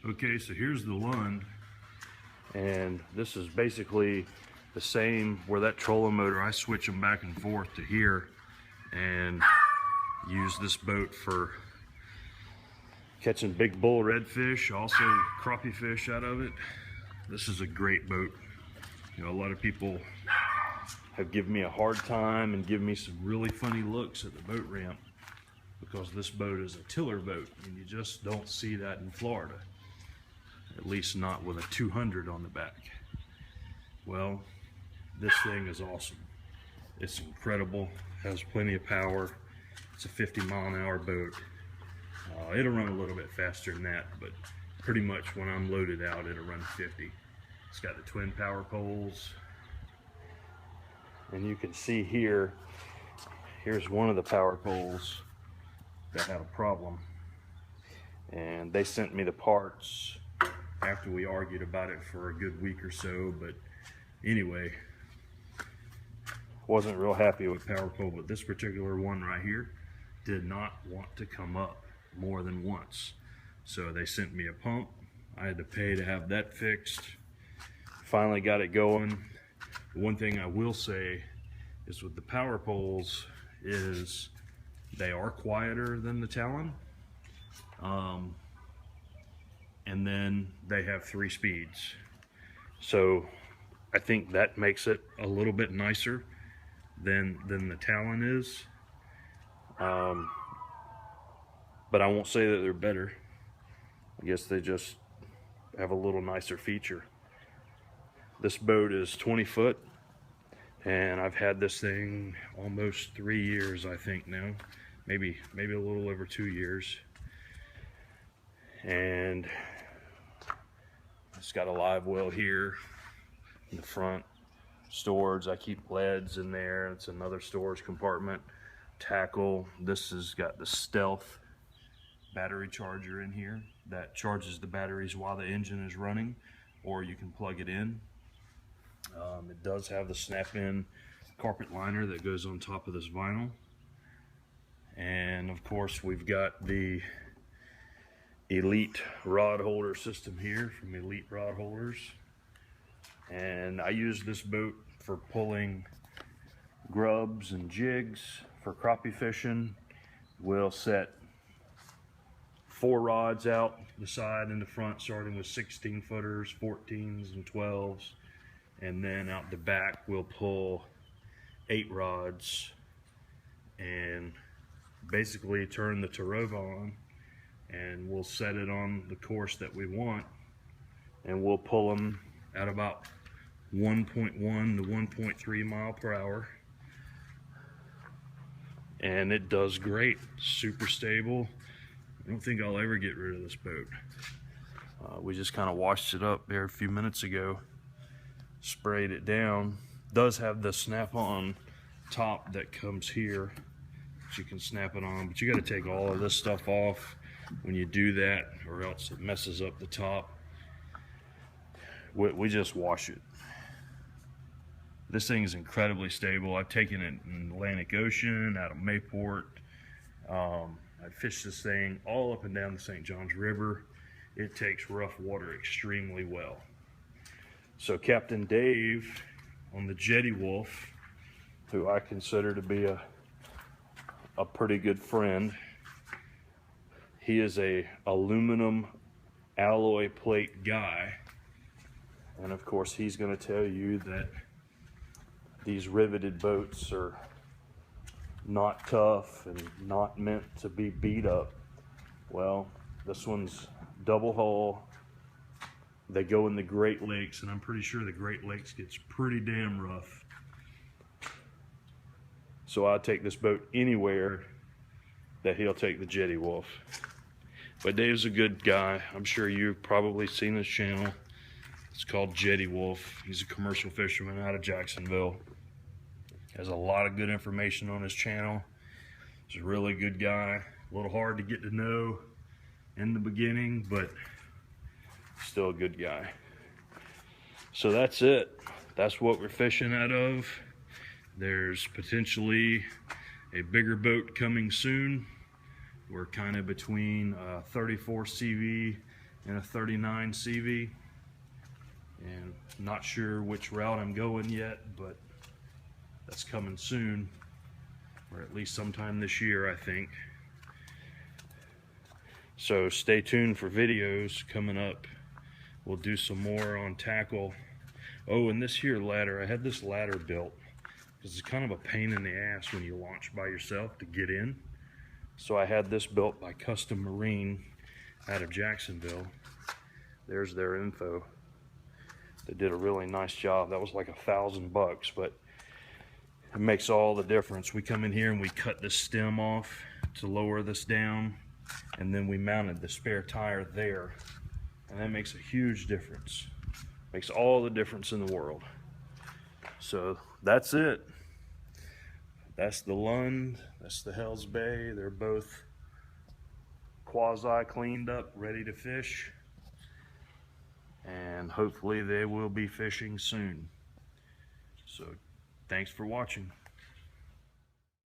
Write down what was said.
Okay, so here's the Lund, and this is basically the same where that trolling motor, I switch them back and forth to here and use this boat for catching big bull redfish, also crappie fish out of it. This is a great boat. You know, a lot of people have given me a hard time and given me some really funny looks at the boat ramp because this boat is a tiller boat, and you just don't see that in Florida. At least not with a 200 on the back. Well, this thing is awesome. It's incredible, has plenty of power. It's a 50-mile-an-hour boat. It'll run a little bit faster than that, but pretty much when I'm loaded out, it'll run 50. It's got the twin power poles. And you can see here, here's one of the power poles that had a problem. And they sent me the parts after we argued about it for a good week or so, but anyway, wasn't real happy with power pole, but this particular one right here did not want to come up more than once. So they sent me a pump. I had to pay to have that fixed. Finally got it going. One thing I will say is with the power poles is they are quieter than the Talon. And then they have 3 speeds. So I think that makes it a little bit nicer than the Talon is. But I won't say that they're better. I guess they just have a little nicer feature. This boat is 20 foot, and I've had this thing almost 3 years, I think now. Maybe a little over 2 years. And it's got a live well here in the front. Storage, I keep leads in there. It's another storage compartment. Tackle. This has got the Stealth battery charger in here that charges the batteries while the engine is running, or you can plug it in. It does have the snap-in carpet liner that goes on top of this vinyl. And of course we've got the Elite rod holder system here from Elite Rod Holders. And I use this boat for pulling grubs and jigs for crappie fishing. We'll set 4 rods out the side and the front, starting with 16 footers, 14s and 12s. And then out the back we'll pull 8 rods and basically turn the Tarova on, and we'll set it on the course that we want, and we'll pull them at about 1.1 to 1.3 mile per hour. And it does great, super stable. I don't think I'll ever get rid of this boat. We just kind of washed it up there a few minutes ago, sprayed it down. Does have the snap-on top that comes here, that you can snap it on, but you got to take all of this stuff off when you do that, or else it messes up the top. We just wash it. This thing is incredibly stable. I've taken it in the Atlantic Ocean, out of Mayport. I fished this thing all up and down the St. Johns River. It takes rough water extremely well. So Captain Dave on the Jetty Wolf, who I consider to be a pretty good friend, he is a aluminum alloy plate guy. And of course he's going to tell you that these riveted boats are not tough and not meant to be beat up. Well, this one's double hull. They go in the Great Lakes, and I'm pretty sure the Great Lakes gets pretty damn rough. So I'll take this boat anywhere that he'll take the Jetty Wolf. But Dave's a good guy. I'm sure you've probably seen his channel. It's called Jetty Wolf. He's a commercial fisherman out of Jacksonville. Has a lot of good information on his channel. He's a really good guy. A little hard to get to know in the beginning, but still a good guy. So that's it. That's what we're fishing out of. There's potentially a bigger boat coming soon. We're kind of between 34 CV in a 39 CV, and not sure which route I'm going yet, but that's coming soon, or at least sometime this year, I think. So stay tuned for videos coming up. We'll do some more on tackle. Oh, and this here ladder, I had this ladder built because it's kind of a pain in the ass when you launch by yourself to get in. So I had this built by Custom Marine out of Jacksonville. There's their info. They did a really nice job. That was like $1,000, but it makes all the difference. We come in here and we cut this stem off to lower this down, and then we mounted the spare tire there, and that makes a huge difference. Makes all the difference in the world. So that's it. That's the Lund, that's the Hell's Bay. They're both quasi cleaned up, ready to fish, and hopefully they will be fishing soon. So thanks for watching.